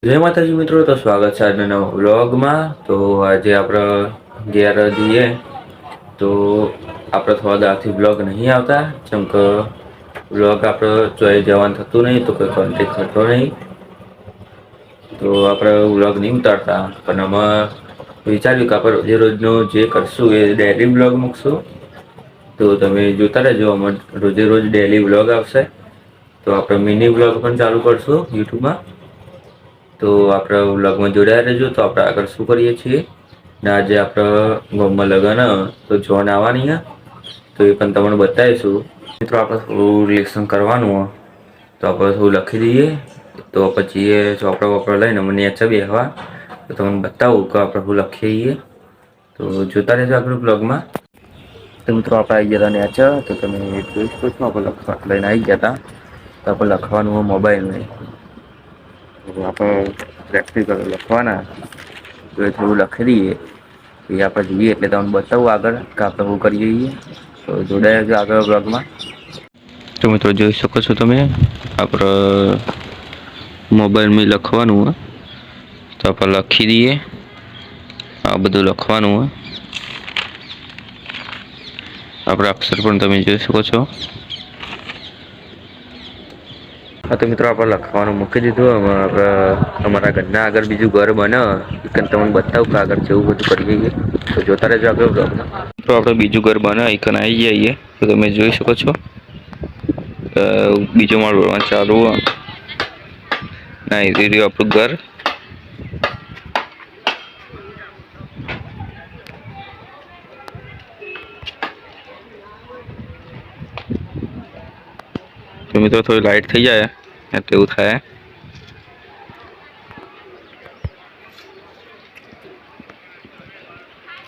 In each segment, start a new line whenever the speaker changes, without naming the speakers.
જય માતાજી મિત્રો, તો સ્વાગત છે આજના નવા વ્લોગમાં. તો આજે આપણે ઘેર જઈએ તો આપણે થોડા દાથી બ્લોગ નહીં આવતા, જેમ કે બ્લોગ આપણે ચોઈ જવાનું થતું નહીં, તો કોઈ કોન્ટેક્ટ થતો નહીં. તો આપણે વ્લોગ નહીં ઉતારતા, પણ આમાં વિચાર્યું કે આપણે રોજે રોજનું જે કરશું એ ડેલી બ્લોગ મૂકશું. તો તમે જોતા રહેજો, અમાર રોજે રોજ ડેલી વ્લોગ આવશે. તો આપણે મિની બ્લોગ પણ ચાલુ કરશું યુટ્યુબમાં. તો આપણે વ્લોગમાં જોડાયા રહેજો. તો આપણે આગળ શું કરીએ છીએ ને આજે આપણે ગામમાં લગન તો જોન આવવાની તો એ પણ તમને બતાવીશું. મિત્રો આપણે થોડું રિએક્શન કરવાનું, તો આપણે થોડું લખી દઈએ. તો પછી એ ચોપડા વપડા લઈને મને નેચે બેસવા, તો તમને બતાવું કે આપણે શું લખીએ. તો જોતા રહેજો આગળ બ્લોગમાં. તો મિત્રો આપણે આવી ગયા હતા નેચે, તો તમે જોઈ શકો છો આપણે લખવા લઈને આવી ગયા હતા. તો આપણે લખવાનું મોબાઈલ નહીં, આપણે પ્રેક્ટિકલ લખવાના. તો એ થોડું લખી દઈએ, એ આપણે જોઈએ એટલે તમને બતાવું આગળ કે આપણે શું કરીએ. તો જોડાયા આગળ બ્લોગમાં. તો મિત્રો જોઈ શકો છો તમે, આપણે મોબાઈલમાં લખવાનું તો આપણે લખી દઈએ. આ બધું લખવાનું આપણે અક્ષર પણ તમે જોઈ શકો છો. હા તો મિત્રો આપણે લખવાનું મૂકી દીધું. આપણે અમારા ઘરના આગળ બીજું ઘર બને એ તમને બતાવું કે આગળ જેવું બધું કરી જઈએ. તો જોતા રહેજો આગળ બ્લોગમાં. તો આપણે બીજું ઘર બને એકન આવી જઈએ, તો તમે જોઈ શકો છો બીજો માળ ચાલુ ના એ રહ્યું આપણું ઘર. તો મિત્રો થોડી લાઇટ થઈ જાય એટલે એવું થાય.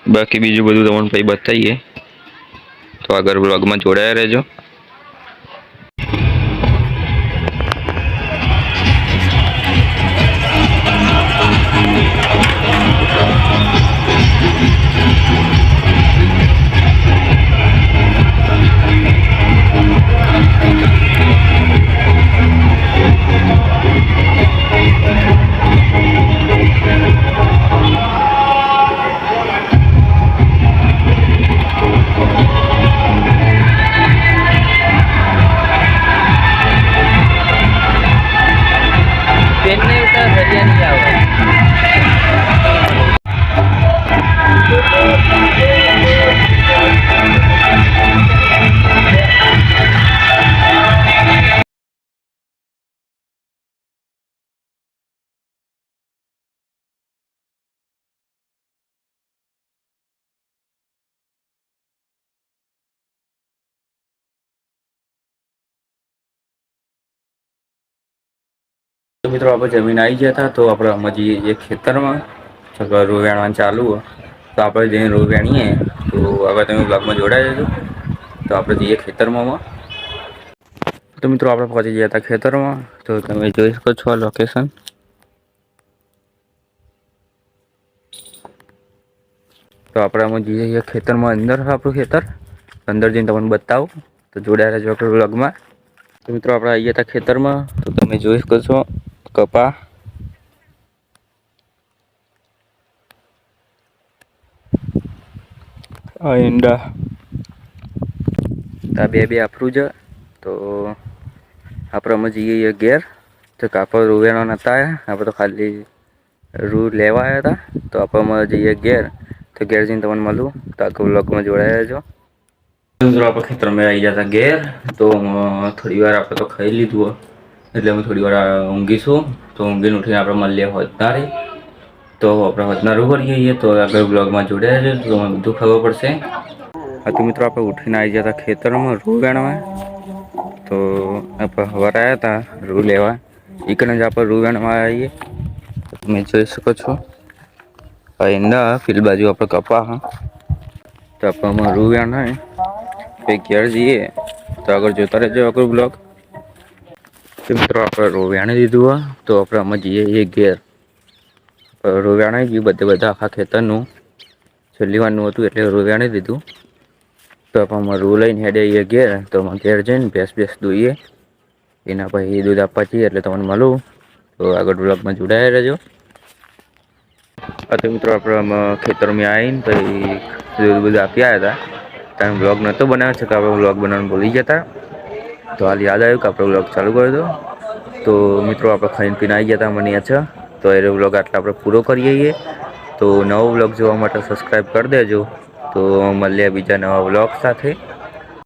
બાકી બીજું બધું તમને પછી બતાવીએ, તો આગળ બ્લોગમાં જોડાયા રહેજો. તો મિત્રો આપણે જમીન આવી ગયા હતા, તો આપણે આમાં જઈએ જે ખેતરમાં રૂ વેણવાનું ચાલુ તો આપણે જઈને રૂ વેણીએ. તો હવે તમે બ્લોગમાં જોડાઈ જજો. તો આપણે જઈએ ખેતરમાં. તો મિત્રો આપણે પહોંચી ગયા હતા ખેતરમાં, તો તમે જોઈ શકો છો આ લોકેશન. તો આપણે આમાં જઈએ ખેતરમાં, અંદર આપણું ખેતર અંદર જઈને તમને બતાવું. તો જોડાયા રહેજો આપણે બ્લોગમાં. તો મિત્રો આપણે આવી ગયા હતા ખેતરમાં, તો તમે જોઈ શકો છો કપા, આ ઈંડા, આ બે આપણું છે. તો આપણે અમે જઈએ ઘેર. તો કાપડ રૂવેણા નતા આપણે તો ખાલી રૂ લેવા આવ્યા હતા. તો આપણે જઈએ ઘેર. તો ઘેર જઈને તમને મળું. તો આગળ બ્લોગમાં જોડાયા રહેજો. મિત્રો આપણે ખેતરમાં આવી ગયા હતા ઘેર. તો થોડી વાર આપણે તો ખાઈ લીધું, એટલે અમે થોડી વાર ઊંઘીશું. તો ઊંઘીને ઉઠીને આપણે મળીએ હોતનારી. તો આપણે હોતનારું કરીએ. તો આગળ બ્લોગમાં જોડાયા રહેજો, તો મને બધું ખબર પડશે. હા તો મિત્રો આપણે ઉઠીને આવી ગયા હતા ખેતરમાં રૂ વેણવા. તો આપણે સવારે આવ્યા હતા રૂ લેવા. એકને જ આપણે રૂ વેણવા આવીએ. તમે જોઈ શકો છો ઈંડા, પેલી બાજુ આપણે કપા. તો આપણે રૂ વેણાય પછી ઘેર જઈએ. તો આગળ જોતા રહેજો આગળ બ્લોગ. મિત્રો આપણે રૂ વેણી દીધું. તો આપણે અમે જઈએ ઘેર. રૂ વેણાઈ ગયું બધા આખા ખેતરનું. છેલ્લી વારનું હતું એટલે રૂ વેણી દીધું. તો આપણે રૂ લઈને હેડે ઘેર. તો અમે ઘેર જઈને ભેંસ દોઈએ. એના પછી દૂધ આપવા છીએ એટલે તમને મળું. તો તો આગળ બ્લોગમાં જોડાયા રહેજો. તો મિત્રો આપણે ખેતરમાં આવીને પછી બધું આપી આવ્યા હતા. તમે બ્લોગ નહોતો બનાવ્યો છે કે આપણે બ્લોગ બનાવવાનું ભૂલી ગયા હતા. તો હાલ યાદ આવ્યું કે આપણે બ્લોગ ચાલુ કરી દો. તો મિત્રો આપણે ખાઈને પીને આવી ગયા હતા મને છે. તો એ બ્લોગ આટલા આપણે પૂરો કરીએ. તો નવો બ્લોગ જોવા માટે સબસ્ક્રાઈબ કરી દેજો. તો મળીએ બીજા નવા બ્લોગ સાથે.